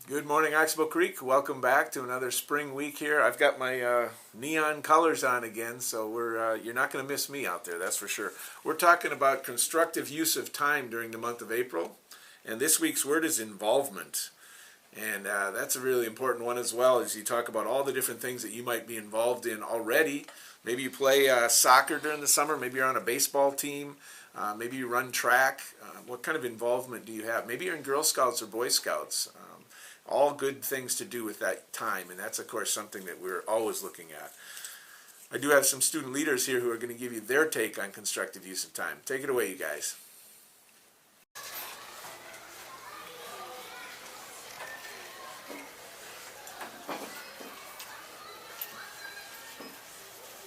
Good morning, Oxbow Creek. Welcome back to another spring week here. I've got my neon colors on again, so you're not going to miss me out there, that's for sure. We're talking about constructive use of time during the month of April, and this week's word is involvement. And that's a really important one as well, as you talk about all the different things that you might be involved in already. Maybe you play soccer during the summer, maybe you're on a baseball team, maybe you run track. What kind of involvement do you have? Maybe you're in Girl Scouts or Boy Scouts. All good things to do with that time, and that's of course something that we're always looking at. I do have some student leaders here who are going to give you their take on constructive use of time. Take it away, you guys.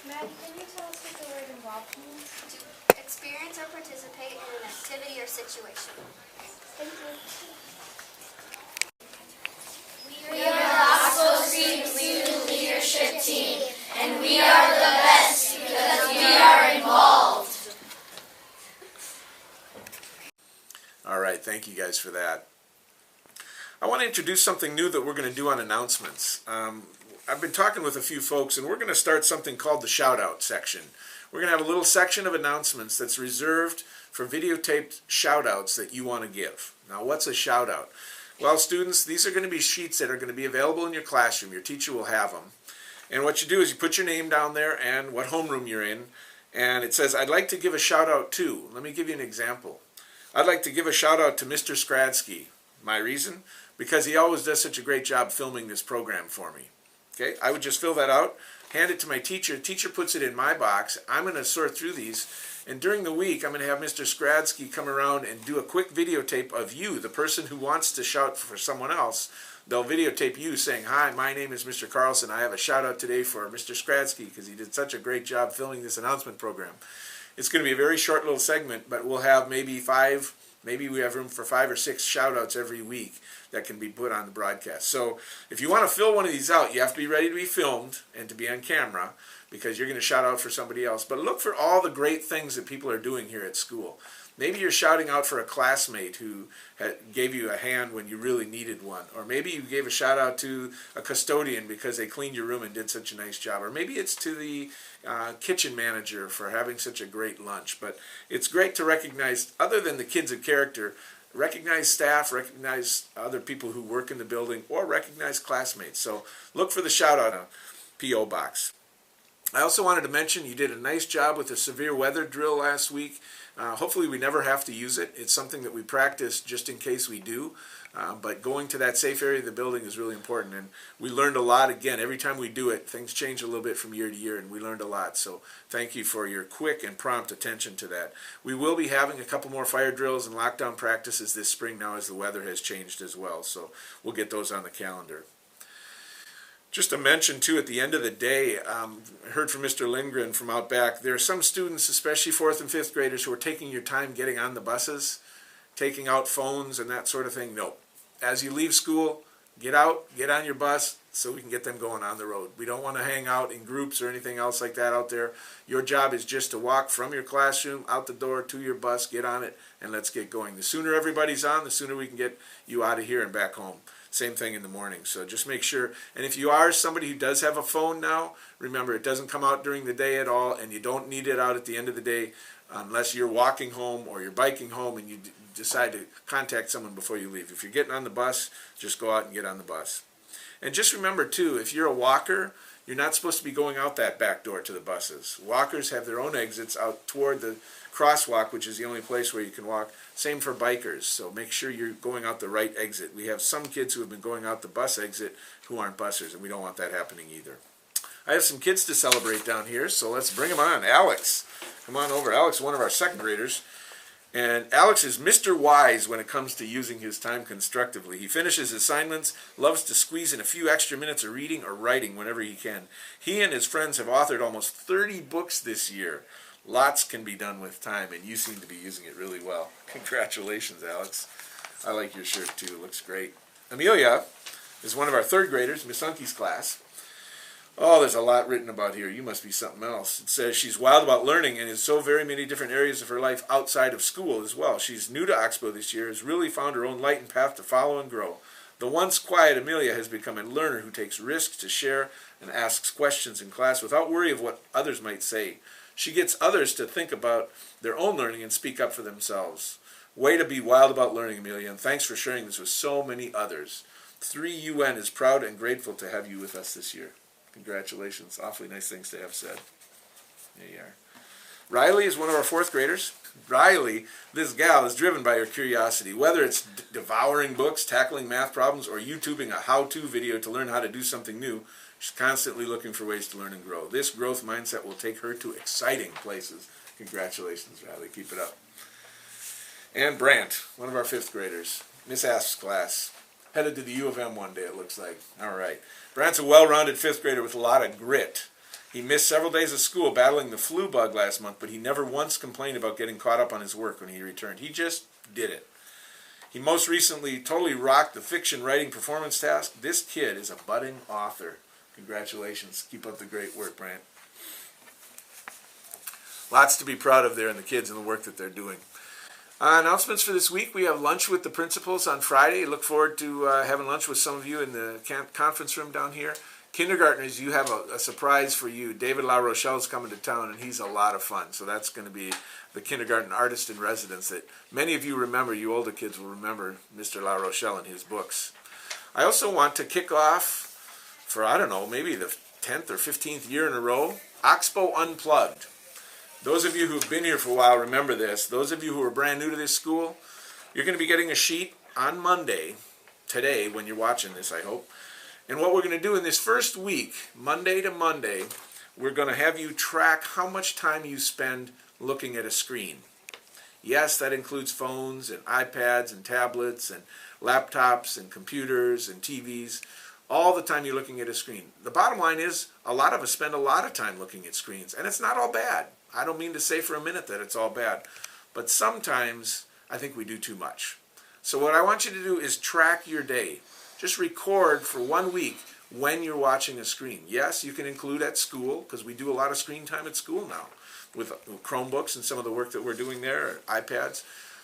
Maddie, can you tell us what the word involved means? To experience or participate in an activity or situation. Thank you. We are the Oxo Student Leadership Team, and we are the best because we are involved. All right, thank you guys for that. I want to introduce something new that we're going to do on announcements. I've been talking with a few folks, and we're going to start something called the shout-out section. We're going to have a little section of announcements that's reserved for videotaped shout-outs that you want to give. Now, what's a shout-out? Well, students, these are going to be sheets that are going to be available in your classroom. Your teacher will have them. And what you do is you put your name down there and what homeroom you're in, and it says, I'd like to give a shout-out to. Let me give you an example. I'd like to give a shout-out to Mr. Skradsky. My reason? Because he always does such a great job filming this program for me. Okay, I would just fill that out, hand it to my teacher. Teacher puts it in my box. I'm going to sort through these, and during the week, I'm going to have Mr. Skradsky come around and do a quick videotape of you, the person who wants to shout for someone else. They'll videotape you saying, hi, my name is Mr. Carlson. I have a shout out today for Mr. Skradsky because he did such a great job filming this announcement program. It's going to be a very short little segment, but we'll have maybe we have room for 5 or 6 shout-outs every week that can be put on the broadcast. So if you want to fill one of these out, you have to be ready to be filmed and to be on camera because you're going to shout out for somebody else. But look for all the great things that people are doing here at school. Maybe you're shouting out for a classmate who gave you a hand when you really needed one. Or maybe you gave a shout out to a custodian because they cleaned your room and did such a nice job. Or maybe it's to the kitchen manager for having such a great lunch. But it's great to recognize, other than the kids of character, recognize staff, recognize other people who work in the building, or recognize classmates. So look for the shout out on P.O. Box. I also wanted to mention you did a nice job with the severe weather drill last week. Hopefully we never have to use it. It's something that we practice just in case we do. But going to that safe area of the building is really important. And we learned a lot. Again, every time we do it, things change a little bit from year to year, and we learned a lot. So thank you for your quick and prompt attention to that. We will be having a couple more fire drills and lockdown practices this spring now as the weather has changed as well. So we'll get those on the calendar. Just to mention, too, at the end of the day, I heard from Mr. Lindgren from out back, there are some students, especially 4th and 5th graders, who are taking your time getting on the buses, taking out phones and that sort of thing. No. As you leave school, get out, get on your bus so we can get them going on the road. We don't want to hang out in groups or anything else like that out there. Your job is just to walk from your classroom out the door to your bus, get on it, and let's get going. The sooner everybody's on, the sooner we can get you out of here and back home. Same thing in the morning. So just make sure. And if you are somebody who does have a phone now, remember it doesn't come out during the day at all, and you don't need it out at the end of the day unless you're walking home or you're biking home and you decide to contact someone before you leave. If you're getting on the bus, just go out and get on the bus. And just remember, too, if you're a walker, you're not supposed to be going out that back door to the buses. Walkers have their own exits out toward the crosswalk, which is the only place where you can walk. Same for bikers, so make sure you're going out the right exit. We have some kids who have been going out the bus exit who aren't busers, and we don't want that happening either. I have some kids to celebrate down here, so let's bring them on. Alex, come on over. Alex is one of our 2nd graders. And Alex is Mr. Wise when it comes to using his time constructively. He finishes assignments, loves to squeeze in a few extra minutes of reading or writing whenever he can. He and his friends have authored almost 30 books this year. Lots can be done with time, and you seem to be using it really well. Congratulations, Alex. I like your shirt, too. It looks great. Amelia is one of our 3rd graders, Miss Unke's class. Oh, there's a lot written about here. You must be something else. It says she's wild about learning and in so very many different areas of her life outside of school as well. She's new to Oxbow this year, has really found her own light and path to follow and grow. The once quiet Amelia has become a learner who takes risks to share and asks questions in class without worry of what others might say. She gets others to think about their own learning and speak up for themselves. Way to be wild about learning, Amelia, and thanks for sharing this with so many others. 3UN is proud and grateful to have you with us this year. Congratulations. Awfully nice things to have said. There you are. Riley is one of our fourth graders. Riley, this gal, is driven by her curiosity. Whether it's devouring books, tackling math problems, or YouTubing a how-to video to learn how to do something new, she's constantly looking for ways to learn and grow. This growth mindset will take her to exciting places. Congratulations, Riley. Keep it up. And Brant, one of our fifth graders. Miss Asp's class. Headed to the U of M one day, it looks like. All right. Brant's a well-rounded fifth grader with a lot of grit. He missed several days of school battling the flu bug last month, but he never once complained about getting caught up on his work when he returned. He just did it. He most recently totally rocked the fiction writing performance task. This kid is a budding author. Congratulations. Keep up the great work, Brant. Lots to be proud of there in the kids and the work that they're doing. Announcements for this week. We have lunch with the principals on Friday. Look forward to having lunch with some of you in the conference room down here. Kindergartners, you have a surprise for you. David La Rochelle is coming to town, and he's a lot of fun. So that's going to be the kindergarten artist in residence that many of you remember. You older kids will remember Mr. La Rochelle and his books. I also want to kick off for, I don't know, maybe the 10th or 15th year in a row, Oxo Unplugged. Those of you who have been here for a while remember this. Those of you who are brand new to this school, you're going to be getting a sheet on Monday, today when you're watching this, I hope. And what we're going to do in this first week, Monday to Monday, we're going to have you track how much time you spend looking at a screen. Yes, that includes phones and iPads and tablets and laptops and computers and TVs. All the time you're looking at a screen. The bottom line is a lot of us spend a lot of time looking at screens, and it's not all bad. I don't mean to say for a minute that it's all bad, but sometimes I think we do too much. So what I want you to do is track your day. Just record for 1 week when you're watching a screen. Yes, you can include at school, because we do a lot of screen time at school now with Chromebooks and some of the work that we're doing there, or iPads.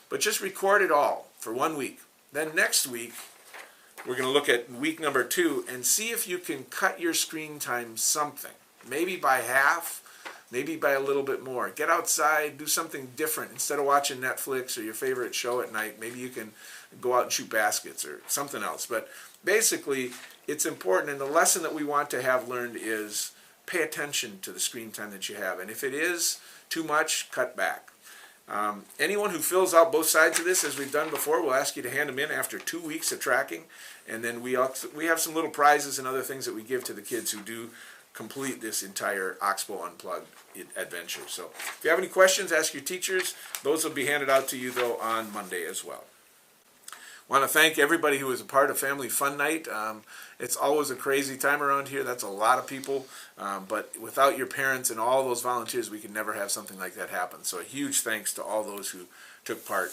But just record it all for 1 week. Then next week, we're going to look at week number 2 and see if you can cut your screen time something. Maybe by half, maybe by a little bit more. Get outside, do something different. Instead of watching Netflix or your favorite show at night, maybe you can go out and shoot baskets or something else. But basically, it's important, and the lesson that we want to have learned is pay attention to the screen time that you have. And if it is too much, cut back. Anyone who fills out both sides of this, as we've done before, we'll ask you to hand them in after 2 weeks of tracking. And then we have some little prizes and other things that we give to the kids who do complete this entire Oxo Unplugged adventure. So if you have any questions, ask your teachers. Those will be handed out to you, though, on Monday as well. I want to thank everybody who was a part of Family Fun Night. It's always a crazy time around here. That's a lot of people. But without your parents and all those volunteers, we could never have something like that happen. So a huge thanks to all those who took part.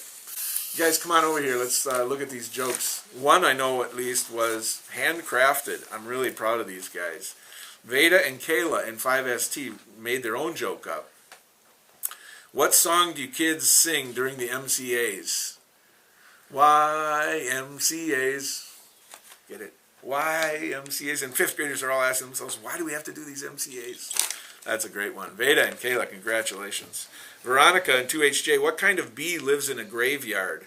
You guys, come on over here. Let's look at these jokes. One, I know at least, was handcrafted. I'm really proud of these guys. Veda and Kayla in 5ST made their own joke up. What song do you kids sing during the MCAs? YMCAs. Get it? YMCAs. And fifth graders are all asking themselves, why do we have to do these MCAs? That's a great one. Veda and Kayla, congratulations. Veronica and 2HJ, what kind of bee lives in a graveyard?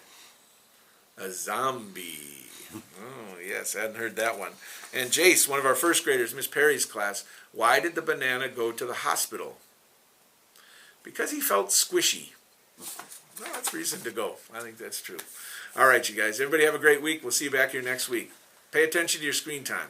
A zombie. Oh, yes, I hadn't heard that one. And Jace, one of our first graders, Miss Perry's class, why did the banana go to the hospital? Because he felt squishy. Well, that's reason to go. I think that's true. All right, you guys. Everybody have a great week. We'll see you back here next week. Pay attention to your screen time.